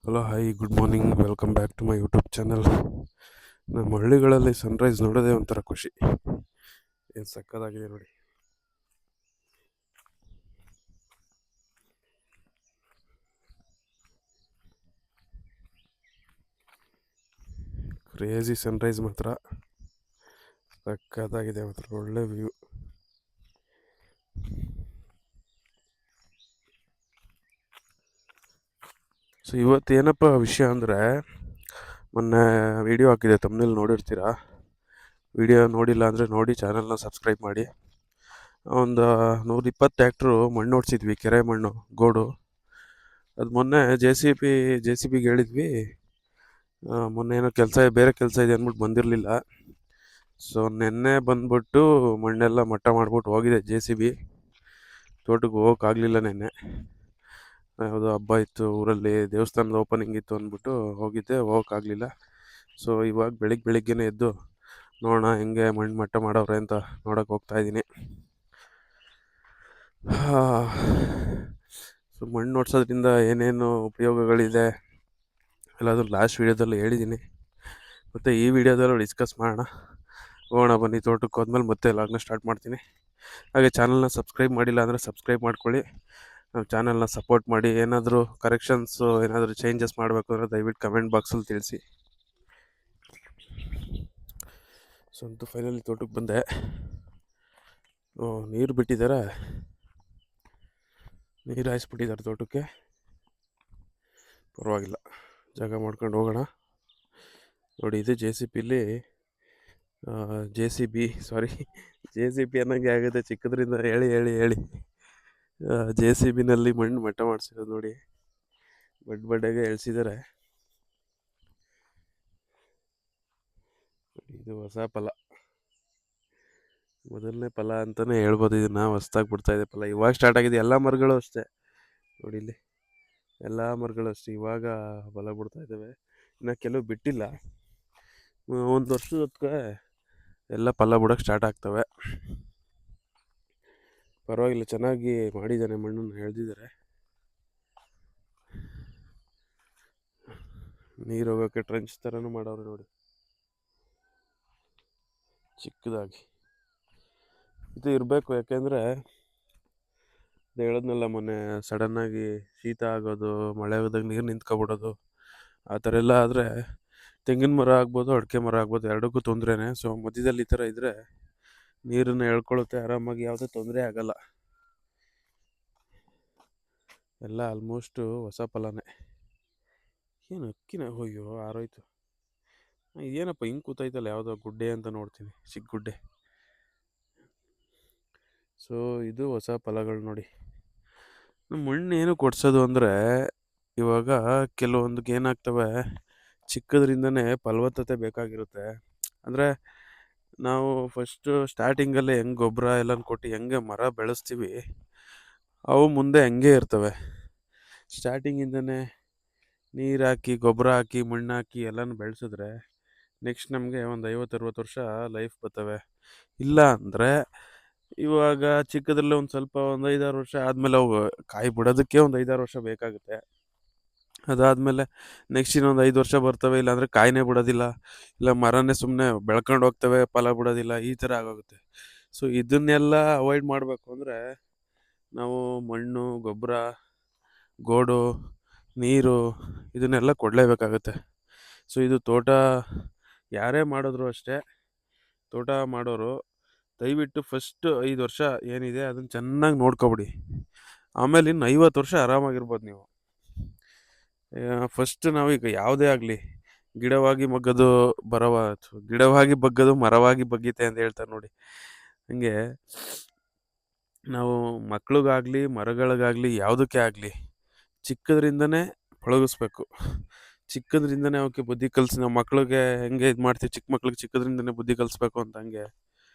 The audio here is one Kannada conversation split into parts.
Hello hi good morning welcome back to my YouTube channel. ನಮ್ಮ ಹಳ್ಳಿಗಳಲ್ಲಿ ಸನ್ರೈಸ್ ನೋಡೋದೇ ಒಂಥರ ಖುಷಿ. ಏನು ಸಕ್ಕತ್ತಾಗಿದೆ ನೋಡಿ. ಕ್ರೇಜಿ ಸನ್ರೈಸ್ ಮಾತ್ರ ಸಕ್ಕತ್ತಾಗಿದೆ, ಮಾತ್ರ ಒಳ್ಳೆ ವ್ಯೂ. ಸೊ ಇವತ್ತು ಏನಪ್ಪ ವಿಷಯ ಅಂದರೆ, ಮೊನ್ನೆ ವಿಡಿಯೋ ಹಾಕಿದೆ, ತಮ್ಮನೇಲಿ ನೋಡಿರ್ತೀರಾ. ವಿಡಿಯೋ ನೋಡಿಲ್ಲ ಅಂದರೆ ನೋಡಿ, ಚಾನಲ್ನ ಸಬ್ಸ್ಕ್ರೈಬ್ ಮಾಡಿ. ಒಂದು 120 ಟ್ಯಾಕ್ಟ್ರು ಮಣ್ಣು ಓಡಿಸಿದ್ವಿ, ಕೆರೆ ಮಣ್ಣು, ಗೋಡು. ಅದು ಮೊನ್ನೆ ಜೆ ಸಿ ಬಿಗೆ ಹೇಳಿದ್ವಿ. ಮೊನ್ನೆ ಏನೋ ಬೇರೆ ಕೆಲಸ ಇದೆ ಅಂದ್ಬಿಟ್ಟು ಬಂದಿರಲಿಲ್ಲ. ಸೊ ನೆನ್ನೆ ಬಂದ್ಬಿಟ್ಟು ಮಣ್ಣೆಲ್ಲ ಮಟ್ಟ ಮಾಡಿಬಿಟ್ಟು ಹೋಗಿದೆ ಜೆ ಸಿ ಬಿ. ತೋಟಕ್ಕೆ ಹೋಗೋಕ್ಕಾಗಲಿಲ್ಲ ನೆನ್ನೆ, ಯಾವುದೋ ಹಬ್ಬ ಇತ್ತು ಊರಲ್ಲಿ, ದೇವಸ್ಥಾನದ ಓಪನಿಂಗ್ ಇತ್ತು ಅಂದ್ಬಿಟ್ಟು ಹೋಗಿದ್ದೆ, ಹೋಗೋಕ್ಕಾಗಲಿಲ್ಲ. ಸೊ ಇವಾಗ ಬೆಳಿಗ್ಗೆನೇ ಎದ್ದು ನೋಡೋಣ ಹೆಂಗೆ ಮಣ್ಣು ಮಟ್ಟ ಮಾಡವ್ರೆ ಅಂತ ನೋಡೋಕೆ ಹೋಗ್ತಾಯಿದ್ದೀನಿ. ಸೊ ಮಣ್ಣು ಓಡಿಸೋದ್ರಿಂದ ಏನೇನು ಉಪಯೋಗಗಳಿದೆ ಎಲ್ಲಾದರೂ ಲಾಸ್ಟ್ ವೀಡಿಯೋದಲ್ಲೂ ಹೇಳಿದ್ದೀನಿ, ಮತ್ತು ಈ ವಿಡಿಯೋದಲ್ಲೂ ಡಿಸ್ಕಸ್ ಮಾಡೋಣ. ಹೋಗೋಣ ಬನ್ನಿ, ತೋಟಕ್ಕೆ ಹೋದ್ಮೇಲೆ ಮತ್ತೆ ಲಾಗ್ನ ಸ್ಟಾರ್ಟ್ ಮಾಡ್ತೀನಿ. ಹಾಗೆ ಚಾನಲ್ನ ಸಬ್ಸ್ಕ್ರೈಬ್ ಮಾಡಿಲ್ಲ ಅಂದರೆ ಸಬ್ಸ್ಕ್ರೈಬ್ ಮಾಡ್ಕೊಳ್ಳಿ, ನಮ್ಮ ಚಾನಲ್ನ ಸಪೋರ್ಟ್ ಮಾಡಿ. ಏನಾದರೂ ಕರೆಕ್ಷನ್ಸು, ಏನಾದರೂ ಚೇಂಜಸ್ ಮಾಡಬೇಕು ಅಂದರೆ ದಯವಿಟ್ಟು ಕಮೆಂಟ್ ಬಾಕ್ಸಲ್ಲಿ ತಿಳಿಸಿ. ಸೊ ಅಂತೂ ಫೈನಲಿ ತೋಟಕ್ಕೆ ಬಂದೆ. ನೀರು ಬಿಟ್ಟಿದ್ದಾರೆ, ನೀರು ಹಾಯಿಸ್ಬಿಟ್ಟಿದ್ದಾರೆ ತೋಟಕ್ಕೆ. ಪರವಾಗಿಲ್ಲ, ಜಾಗ ಮಾಡ್ಕೊಂಡು ಹೋಗೋಣ. ನೋಡಿ, ಇದು ಜೆ ಸಿ ಪಿ ಅನ್ನೋಂಗೆ ಆಗುತ್ತೆ ಚಿಕ್ಕದ್ರಿಂದ ಹೇಳಿ ಹೇಳಿ ಹೇಳಿ. ಜೆ ಸಿ ಬಿನಲ್ಲಿ ಮಣ್ಣು ಮಟ್ಟ ಮಾಡಿಸಿರೋದು ನೋಡಿ, ಬಡ್ಡೆಗೆ ಎಳ್ಸಿದ್ದಾರೆ. ಇದು ಹೊಸ ಫಲ, ಮೊದಲನೇ ಫಲ ಅಂತಲೇ ಹೇಳ್ಬೋದು. ಇದನ್ನ ಹೊಸ್ದಾಗಿ ಬಿಡ್ತಾಯಿದೆ ಫಲ, ಇವಾಗ ಸ್ಟಾರ್ಟ್ ಆಗಿದೆ. ಎಲ್ಲ ಮರಗಳು ಅಷ್ಟೇ ನೋಡಿ, ಇಲ್ಲಿ ಎಲ್ಲ ಮರಗಳು ಅಷ್ಟೇ ಇವಾಗ ಫಲ ಬಿಡ್ತಾ ಇದ್ದಾವೆ. ಇನ್ನು ಕೆಲವು ಬಿಟ್ಟಿಲ್ಲ, ಒಂದು ವರ್ಷದ ಹೊತ್ತಿಗೆ ಎಲ್ಲ ಫಲ ಬಿಡೋಕ್ಕೆ ಸ್ಟಾರ್ಟ್ ಆಗ್ತವೆ. ಪರವಾಗಿಲ್ಲ, ಚೆನ್ನಾಗಿ ಮಾಡಿದ್ದಾನೆ, ಮಣ್ಣನ್ನು ಎಳೆದಿದ್ದಾರೆ. ನೀರು ಹೋಗೋಕ್ಕೆ ಟ್ರೆಂಚ್ ಥರನೂ ಮಾಡವ್ರೆ ನೋಡಿ, ಚಿಕ್ಕದಾಗಿ. ಇದು ಇರಬೇಕು, ಯಾಕೆಂದರೆ ಹೇಳೋದ್ನಲ್ಲ ಮೊನ್ನೆ, ಸಡನ್ನಾಗಿ ಶೀತ ಆಗೋದು, ಮಳೆ ಹೋದಾಗ ನೀರು ನಿಂತ್ಕೊಬಿಡೋದು, ಆ ಥರ ಎಲ್ಲ ಆದರೆ ತೆಂಗಿನ ಮರ ಆಗ್ಬೋದು, ಅಡಿಕೆ ಮರ ಆಗ್ಬೋದು, ಎರಡಕ್ಕೂ ತೊಂದರೆನೇ. ಸೊ ಮಧ್ಯದಲ್ಲಿ ಈ ಥರ ಇದ್ದರೆ ನೀರನ್ನು ಎಳ್ಕೊಳ್ಳುತ್ತೆ ಆರಾಮಾಗಿ, ಯಾವುದೇ ತೊಂದರೆ ಆಗಲ್ಲ. ಎಲ್ಲ ಆಲ್ಮೋಸ್ಟು ಹೊಸ ಫಲನೇ. ಏನು ಅಕ್ಕಿನ ಹೋಯ್ಯೋ ಆರೋಯ್ತು. ಏನಪ್ಪ ಹಿಂಗೆ ಕೂತೈತಲ್ಲ, ಯಾವುದೋ ಗುಡ್ಡೆ ಅಂತ ನೋಡ್ತೀನಿ, ಚಿಕ್ಕ ಗುಡ್ಡೆ. ಸೊ ಇದು ಹೊಸ ಫಲಗಳು ನೋಡಿ. ಮಣ್ಣು ಏನು ಕೊಡ್ಸೋದು ಅಂದರೆ, ಇವಾಗ ಕೆಲವೊಂದಕ್ಕೆ ಏನಾಗ್ತವೆ, ಚಿಕ್ಕದ್ರಿಂದನೇ ಫಲವತ್ತತೆ ಬೇಕಾಗಿರುತ್ತೆ. ಅಂದರೆ ನಾವು ಫಸ್ಟು ಸ್ಟಾರ್ಟಿಂಗಲ್ಲೇ ಹೆಂಗೆ ಗೊಬ್ಬರ ಎಲ್ಲ ಕೊಟ್ಟು ಹೆಂಗೆ ಮರ ಬೆಳೆಸ್ತೀವಿ, ಅವು ಮುಂದೆ ಹಂಗೆ ಇರ್ತವೆ. ಸ್ಟಾರ್ಟಿಂಗಿಂದನೇ ನೀರು ಹಾಕಿ, ಗೊಬ್ಬರ ಹಾಕಿ, ಮಣ್ಣು ಹಾಕಿ ಎಲ್ಲನೂ ಬೆಳೆಸಿದ್ರೆ ನೆಕ್ಸ್ಟ್ ನಮಗೆ ಒಂದು 50-60 ವರ್ಷ ಲೈಫ್ ಬರ್ತವೆ. ಇಲ್ಲ ಅಂದರೆ ಇವಾಗ ಚಿಕ್ಕದ್ರಲ್ಲೇ ಒಂದು ಸ್ವಲ್ಪ, ಒಂದು 5-6 ವರ್ಷ ಆದಮೇಲೆ ಅವು ಕಾಯಿ ಬಿಡೋದಕ್ಕೆ ಒಂದು 5-6 ವರ್ಷ ಬೇಕಾಗುತ್ತೆ. ಅದಾದಮೇಲೆ ನೆಕ್ಸ್ಟ್ ಇನ್ನೊಂದು 5 ವರ್ಷ ಬರ್ತವೆ, ಇಲ್ಲಾಂದರೆ ಕಾಯಿನೇ ಬಿಡೋದಿಲ್ಲ, ಇಲ್ಲ ಮರನೇ ಸುಮ್ಮನೆ ಬೆಳ್ಕೊಂಡು ಹೋಗ್ತವೆ, ಫಲ ಬಿಡೋದಿಲ್ಲ, ಈ ಥರ ಆಗೋಗುತ್ತೆ. ಸೊ ಇದನ್ನೆಲ್ಲ ಅವಾಯ್ಡ್ ಮಾಡಬೇಕು ಅಂದರೆ ನಾವು ಮಣ್ಣು, ಗೊಬ್ಬರ, ಗೋಡು, ನೀರು ಇದನ್ನೆಲ್ಲ ಕೊಡಲೇಬೇಕಾಗುತ್ತೆ. ಸೊ ಇದು ತೋಟ ಯಾರೇ ಮಾಡಿದ್ರು ಅಷ್ಟೇ, ತೋಟ ಮಾಡೋರು ದಯವಿಟ್ಟು ಫಸ್ಟ್ 5 ವರ್ಷ ಏನಿದೆ ಅದನ್ನು ಚೆನ್ನಾಗಿ ನೋಡ್ಕೊಬಿಡಿ. ಆಮೇಲೆ ಇನ್ನು 50 ವರ್ಷ ಆರಾಮಾಗಿರ್ಬೋದು ನೀವು. ಫಸ್ಟ್ ನಾವೀಗ ಯಾವುದೇ ಆಗಲಿ, ಗಿಡವಾಗಿ ಬಗ್ಗದು ಮರವಾಗಿ ಬಗ್ಗೀತೆ ಅಂತ ಹೇಳ್ತಾರೆ ನೋಡಿ, ಹಂಗೆ ನಾವು ಮಕ್ಳಿಗಾಗಲಿ ಮರಗಳಿಗಾಗಲಿ ಯಾವುದಕ್ಕೆ ಆಗಲಿ ಚಿಕ್ಕದ್ರಿಂದನೇ ಪಳಗಿಸ್ಬೇಕು. ಚಿಕ್ಕದ್ರಿಂದನೇ ಅವಕ್ಕೆ ಬುದ್ಧಿ ಕಲಿಸಿ, ನಾವು ಮಕ್ಳಿಗೆ ಹೆಂಗೆ ಇದು ಮಾಡ್ತೀವಿ, ಚಿಕ್ಕ ಮಕ್ಳಿಗೆ ಚಿಕ್ಕದ್ರಿಂದನೇ ಬುದ್ಧಿ ಕಲಿಸ್ಬೇಕು ಅಂತ, ಹಂಗೆ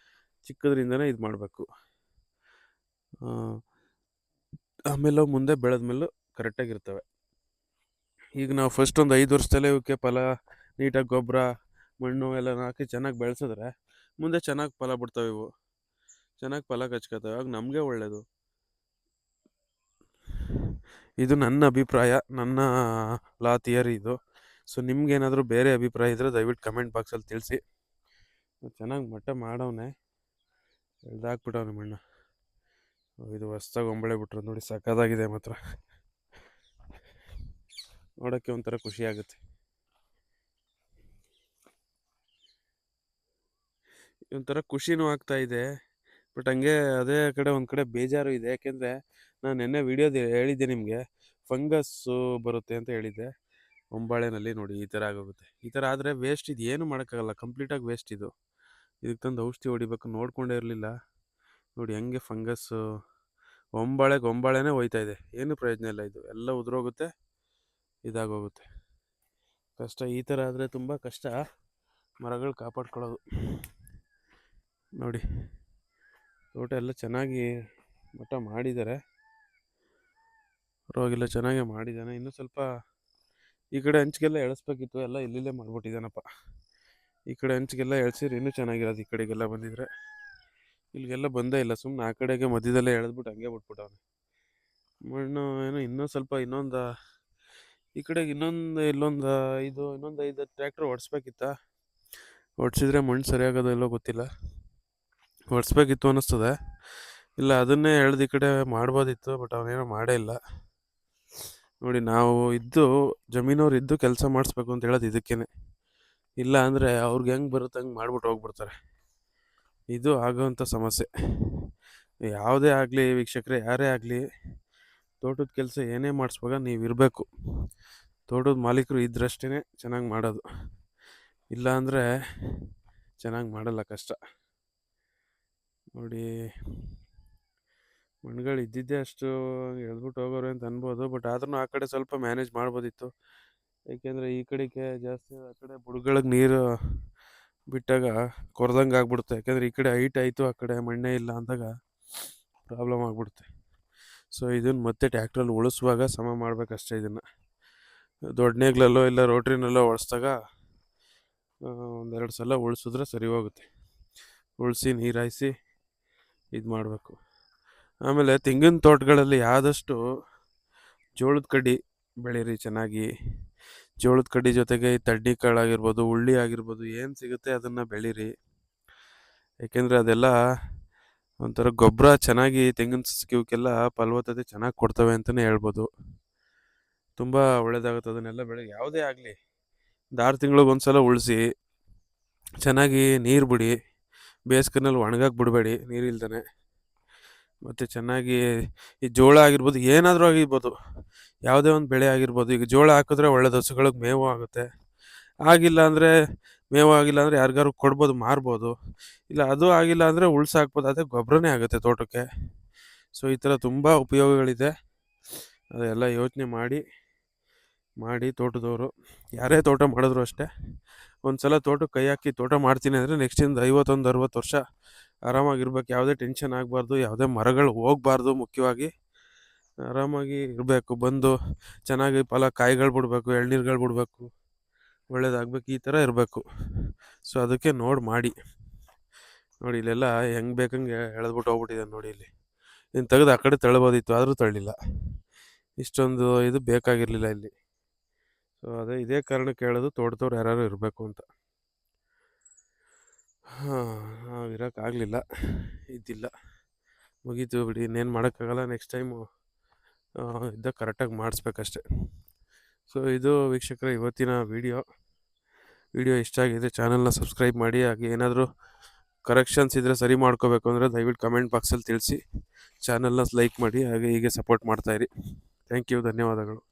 ಚಿಕ್ಕದ್ರಿಂದನೇ ಇದು ಮಾಡಬೇಕು. ಆಮೇಲೆ ಮುಂದೆ ಬೆಳೆದ್ಮೇಲೂ ಕರೆಕ್ಟಾಗಿರ್ತವೆ. ಈಗ ನಾವು ಫಸ್ಟ್ ಒಂದು 5 ವರ್ಷದಲ್ಲೇ ಇವಕ್ಕೆ ಫಲ ನೀಟಾಗಿ ಗೊಬ್ಬರ, ಮಣ್ಣು ಎಲ್ಲ ಹಾಕಿ ಚೆನ್ನಾಗಿ ಬೆಳೆಸಿದ್ರೆ ಮುಂದೆ ಚೆನ್ನಾಗಿ ಫಲ ಬಿಡ್ತವೆ. ಇವು ಚೆನ್ನಾಗಿ ಫಲ ಕಚ್ಕೋತವೆ, ಆಗ ನಮಗೆ ಒಳ್ಳೆಯದು. ಇದು ನನ್ನ ಅಭಿಪ್ರಾಯ, ನನ್ನ ಲಾ ಥಿಯರಿ ಇದು. ಸೊ ನಿಮ್ಗೇನಾದರೂ ಬೇರೆ ಅಭಿಪ್ರಾಯ ಇದ್ದರೆ ದಯವಿಟ್ಟು ಕಮೆಂಟ್ ಬಾಕ್ಸಲ್ಲಿ ತಿಳಿಸಿ. ಚೆನ್ನಾಗಿ ಮಟ್ಟ ಮಾಡವನೆ, ಎಳ್ದಾಕ್ಬಿಟ್ಟವನೆ ಮಣ್ಣು. ಇದು ಹೊಸ್ದಾಗಿ ಒಂಬಳೆ ಬಿಟ್ರು ನೋಡಿ, ಸಕ್ಕದಾಗಿದೆ ಮಾತ್ರ. ನೋಡೋಕ್ಕೆ ಒಂಥರ ಖುಷಿ ಆಗುತ್ತೆ. ಒಂಥರ ಖುಷಿನೂ ಆಗ್ತಾ ಇದೆ, ಬಟ್ ಹಂಗೆ ಅದೇ ಕಡೆ ಒಂದು ಕಡೆ ಬೇಜಾರು ಇದೆ. ಯಾಕೆಂದರೆ ನಾನು ನಿನ್ನೆ ವಿಡಿಯೋದ ಹೇಳಿದ್ದೆ ನಿಮಗೆ, ಫಂಗಸ್ಸು ಬರುತ್ತೆ ಅಂತ ಹೇಳಿದ್ದೆ ಒಂಬಾಳೆನಲ್ಲಿ. ನೋಡಿ ಈ ಥರ ಆಗೋಗುತ್ತೆ. ಈ ಥರ ಆದರೆ ವೇಸ್ಟ್, ಇದು ಏನು ಮಾಡೋಕ್ಕಾಗಲ್ಲ, ಕಂಪ್ಲೀಟಾಗಿ ವೇಸ್ಟ್ ಇದು. ಇದಕ್ಕೆ ತಂದು ಔಷಧಿ ಹೊಡಿಬೇಕು, ನೋಡ್ಕೊಂಡೇ ಇರಲಿಲ್ಲ. ನೋಡಿ ಹೆಂಗೆ ಫಂಗಸ್ಸು, ಒಂಬಾಳೆನೇ ಹೋಯ್ತಾ ಇದೆ, ಏನು ಪ್ರಯೋಜನ ಇಲ್ಲ. ಇದು ಎಲ್ಲ ಉದುರೋಗುತ್ತೆ, ಇದಾಗೋಗುತ್ತೆ. ಕಷ್ಟ. ಈ ಥರ ಆದರೆ ತುಂಬ ಕಷ್ಟ ಮರಗಳು ಕಾಪಾಡ್ಕೊಳ್ಳೋದು. ನೋಡಿ ತೋಟ ಎಲ್ಲ ಚೆನ್ನಾಗಿ ಮಟ್ಟ ಮಾಡಿದ್ದಾರೆ, ಪರವಾಗಿಲ್ಲ, ಚೆನ್ನಾಗೇ ಮಾಡಿದ್ದಾನೆ. ಇನ್ನೂ ಸ್ವಲ್ಪ ಈ ಕಡೆ ಹಂಚಿಗೆಲ್ಲ ಎಳಿಸ್ಬೇಕಿತ್ತು, ಎಲ್ಲ ಇಲ್ಲಿಲ್ಲೇ ಮಾಡ್ಬಿಟ್ಟಿದ್ದಾನಪ್ಪ. ಈ ಕಡೆ ಹಂಚಿಗೆಲ್ಲ ಎಳ್ಸಿದ್ರೆ ಇನ್ನೂ ಚೆನ್ನಾಗಿರೋದು. ಈ ಕಡೆಗೆಲ್ಲ ಬಂದಿದ್ರೆ, ಇಲ್ಲಿಗೆಲ್ಲ ಬಂದೇ ಇಲ್ಲ, ಸುಮ್ಮನೆ ಆ ಕಡೆಗೆ ಮಧ್ಯದಲ್ಲೇ ಎಳೆದ್ಬಿಟ್ಟು ಹಂಗೆ ಬಿಟ್ಬಿಟ್ಟವನು. ಮಣ್ಣು ಏನೋ ಇನ್ನೂ ಸ್ವಲ್ಪ, ಈ ಕಡೆಗೆ ಇನ್ನೊಂದು 5 ಟ್ರ್ಯಾಕ್ಟರ್ ಓಡಿಸ್ಬೇಕಿತ್ತ. ಓಡಿಸಿದ್ರೆ ಮಣ್ಣು ಸರಿಯಾಗೋದು ಎಲ್ಲೋ ಗೊತ್ತಿಲ್ಲ, ಓಡಿಸ್ಬೇಕಿತ್ತು ಅನ್ನಿಸ್ತದೆ. ಇಲ್ಲ ಅದನ್ನೇ ಎಳ್ದು ಈ ಕಡೆ ಮಾಡ್ಬೋದಿತ್ತು, ಬಟ್ ಅವನೇನೋ ಮಾಡೇ ಇಲ್ಲ. ನೋಡಿ ನಾವು ಜಮೀನವ್ರು ಇದ್ದು ಕೆಲಸ ಮಾಡಿಸ್ಬೇಕು ಅಂತ ಹೇಳೋದು ಇದಕ್ಕೇನೆ. ಇಲ್ಲ ಅಂದರೆ ಅವ್ರಿಗೆ ಹೆಂಗೆ ಬರುತ್ತೆ ಹಂಗೆ ಮಾಡ್ಬಿಟ್ಟು ಹೋಗ್ಬಿಡ್ತಾರೆ. ಇದು ಆಗೋವಂಥ ಸಮಸ್ಯೆ. ಯಾವುದೇ ಆಗಲಿ ವೀಕ್ಷಕರೇ, ಯಾರೇ ಆಗಲಿ, ತೋಟದ ಕೆಲಸ ಏನೇ ಮಾಡಿಸ್ವಾಗ ನೀವು ಇರಬೇಕು. ತೋಟದ ಮಾಲೀಕರು ಇದ್ದರಷ್ಟೇ ಚೆನ್ನಾಗಿ ಮಾಡೋದು, ಇಲ್ಲ ಅಂದರೆ ಚೆನ್ನಾಗಿ ಮಾಡಲ್ಲ, ಕಷ್ಟ. ನೋಡಿ ಮಣ್ಣುಗಳು ಇದ್ದಿದ್ದೇ ಅಷ್ಟು ಎಳ್ದ್ಬಿಟ್ಟು ಹೋಗೋರು ಅಂತ ಅನ್ಬೋದು, ಬಟ್ ಆದ್ರೂ ಆ ಕಡೆ ಸ್ವಲ್ಪ ಮ್ಯಾನೇಜ್ ಮಾಡ್ಬೋದಿತ್ತು. ಏಕೆಂದರೆ ಈ ಕಡೆಗೆ ಜಾಸ್ತಿ, ಆ ಕಡೆ ಬುಡಗಳಿಗೆ ನೀರು ಬಿಟ್ಟಾಗ ಕೊರ್ದಂಗೆ ಆಗ್ಬಿಡುತ್ತೆ. ಯಾಕೆಂದರೆ ಈ ಕಡೆ ಹೈಟ್ ಆಯಿತು, ಆ ಕಡೆ ಮಣ್ಣೇ ಇಲ್ಲ ಅಂದಾಗ ಪ್ರಾಬ್ಲಮ್ ಆಗ್ಬಿಡುತ್ತೆ. ಸೊ ಇದನ್ನು ಮತ್ತೆ ಟ್ಯಾಕ್ಟ್ರಲ್ಲಿ ಉಳಿಸುವಾಗ ಸಮ ಮಾಡಬೇಕಷ್ಟೇ. ಇದನ್ನು ದೊಡ್ಡ ನೇಗ್ಲಲ್ಲೋ ಇಲ್ಲ ರೋಟ್ರಿನಲ್ಲೋ ಒಡಿಸ್ದಾಗ 1-2 ಸಲ ಉಳಿಸಿದ್ರೆ ಸರಿ ಹೋಗುತ್ತೆ. ಉಳಿಸಿ ನೀರಾಯಿಸಿ ಇದು ಮಾಡಬೇಕು. ಆಮೇಲೆ ತೆಂಗಿನ ತೋಟಗಳಲ್ಲಿ ಆದಷ್ಟು ಜೋಳದ ಕಡ್ಡಿ ಬೆಳೀರಿ ಚೆನ್ನಾಗಿ. ಜೋಳದ ಕಡ್ಡಿ ಜೊತೆಗೆ ತಡ್ಡಿ ಕಾಳಾಗಿರ್ಬೋದು, ಉಳ್ಳಿ ಆಗಿರ್ಬೋದು, ಏನು ಸಿಗುತ್ತೆ ಅದನ್ನು ಬೆಳೀರಿ. ಏಕೆಂದರೆ ಅದೆಲ್ಲ ಒಂಥರ ಗೊಬ್ಬರ, ಚೆನ್ನಾಗಿ ತೆಂಗಿನ ಸಸಿಗೆಲ್ಲ ಫಲವತ್ತತೆ ಚೆನ್ನಾಗಿ ಕೊಡ್ತವೆ ಅಂತಲೇ ಹೇಳ್ಬೋದು. ತುಂಬ ಒಳ್ಳೆಯದಾಗುತ್ತೆ ಅದನ್ನೆಲ್ಲ ಬೆಳಗ್ಗೆ. ಯಾವುದೇ ಆಗಲಿ 6 ತಿಂಗಳಿಗೆ ಒಂದು ಸಲ ಉಳಿಸಿ, ಚೆನ್ನಾಗಿ ನೀರು ಬಿಡಿ. ಬೇಸಿಗೆನಲ್ಲಿ ಒಣಗಕ್ಕೆ ಬಿಡಬೇಡಿ ನೀರಿಲ್ದೇ. ಮತ್ತು ಚೆನ್ನಾಗಿ ಈ ಜೋಳ ಆಗಿರ್ಬೋದು, ಏನಾದರೂ ಆಗಿರ್ಬೋದು, ಯಾವುದೇ ಒಂದು ಬೆಳೆ ಆಗಿರ್ಬೋದು. ಈಗ ಜೋಳ ಹಾಕಿದ್ರೆ ಒಳ್ಳೆದು, ಹಸುಗಳಿಗೆ ಮೇವು ಆಗುತ್ತೆ. ಮೇವು ಆಗಿಲ್ಲ ಅಂದರೆ ಯಾರಿಗಾರು ಕೊಡ್ಬೋದು, ಮಾರ್ಬೋದು. ಇಲ್ಲ ಅದು ಆಗಿಲ್ಲ ಅಂದರೆ ಉಳ್ಸಾಕ್ಬೋದು, ಅದೇ ಗೊಬ್ಬರನೇ ಆಗುತ್ತೆ ತೋಟಕ್ಕೆ. ಸೊ ಈ ಥರ ತುಂಬ ಉಪಯೋಗಗಳಿದೆ. ಅದೆಲ್ಲ ಯೋಚನೆ ಮಾಡಿ ತೋಟದವರು ಯಾರೇ ತೋಟ ಮಾಡಿದ್ರು ಅಷ್ಟೇ, ಒಂದು ಸಲ ತೋಟಕ್ಕೆ ಕೈ ಹಾಕಿ ತೋಟ ಮಾಡ್ತೀನಿ ಅಂದರೆ ನೆಕ್ಸ್ಟಿಂದ 50-60 ವರ್ಷ ಆರಾಮಾಗಿರ್ಬೇಕು. ಯಾವುದೇ ಟೆನ್ಷನ್ ಆಗಬಾರ್ದು, ಯಾವುದೇ ಮರಗಳು ಹೋಗಬಾರ್ದು. ಮುಖ್ಯವಾಗಿ ಆರಾಮಾಗಿ ಇರಬೇಕು. ಬಂದು ಚೆನ್ನಾಗಿ ಕಾಯಿಗಳು ಬಿಡಬೇಕು, ಎಳ್ನೀರುಗಳು ಬಿಡಬೇಕು, ಒಳ್ಳೇದಾಗಬೇಕು, ಈ ಥರ ಇರಬೇಕು. ಸೊ ಅದಕ್ಕೆ ಮಾಡಿ. ನೋಡಿ ಇಲ್ಲೆಲ್ಲ ಹೆಂಗೆ ಬೇಕಂಗೆ ಎಳೆದ್ಬಿಟ್ಟು ಹೋಗ್ಬಿಟ್ಟಿದ್ದಾನೆ. ನೋಡಿ ಇಲ್ಲಿ ಇನ್ನು ತೆಗೆದು ಆ ಕಡೆ ತಳ್ಬೋದಿತ್ತು, ಆದರೂ ತಳ್ಳಿಲ್ಲ. ಇಷ್ಟೊಂದು ಇದು ಬೇಕಾಗಿರಲಿಲ್ಲ ಇಲ್ಲಿ. ಸೊ ಇದೇ ಕಾರಣಕ್ಕೆ ಹೇಳೋದು, ತೋಟದವ್ರು ಯಾರು ಇರಬೇಕು ಅಂತ. ನಾವು ಇರೋಕ್ಕಾಗಲಿಲ್ಲ, ಇದ್ದಿಲ್ಲ, ಮುಗೀತು ಬಿಡಿ, ಇನ್ನೇನು ಮಾಡೋಕ್ಕಾಗಲ್ಲ. ನೆಕ್ಸ್ಟ್ ಟೈಮು ಇದ್ದಾಗ ಕರೆಕ್ಟಾಗಿ ಮಾಡಿಸ್ಬೇಕಷ್ಟೆ. ಸೊ ಇದು ವೀಕ್ಷಕರೇ ಇವತ್ತಿನ ವಿಡಿಯೋ ಇಷ್ಟ ಆಗಿದೆ, ಚಾನಲ್ನ ಸಬ್ಸ್ಕ್ರೈಬ್ ಮಾಡಿ. ಹಾಗೆ ಏನಾದರೂ ಕರೆಕ್ಷನ್ಸ್ ಇದ್ದರೆ ಸರಿ ಮಾಡ್ಕೋಬೇಕು ಅಂದರೆ ದಯವಿಟ್ಟು ಕಮೆಂಟ್ ಬಾಕ್ಸಲ್ಲಿ ತಿಳಿಸಿ. ಚಾನಲ್ನ ಲೈಕ್ ಮಾಡಿ, ಹಾಗೆ ಹೀಗೆ ಸಪೋರ್ಟ್ ಮಾಡ್ತಾಯಿರಿ. ಥ್ಯಾಂಕ್ ಯು, ಧನ್ಯವಾದಗಳು.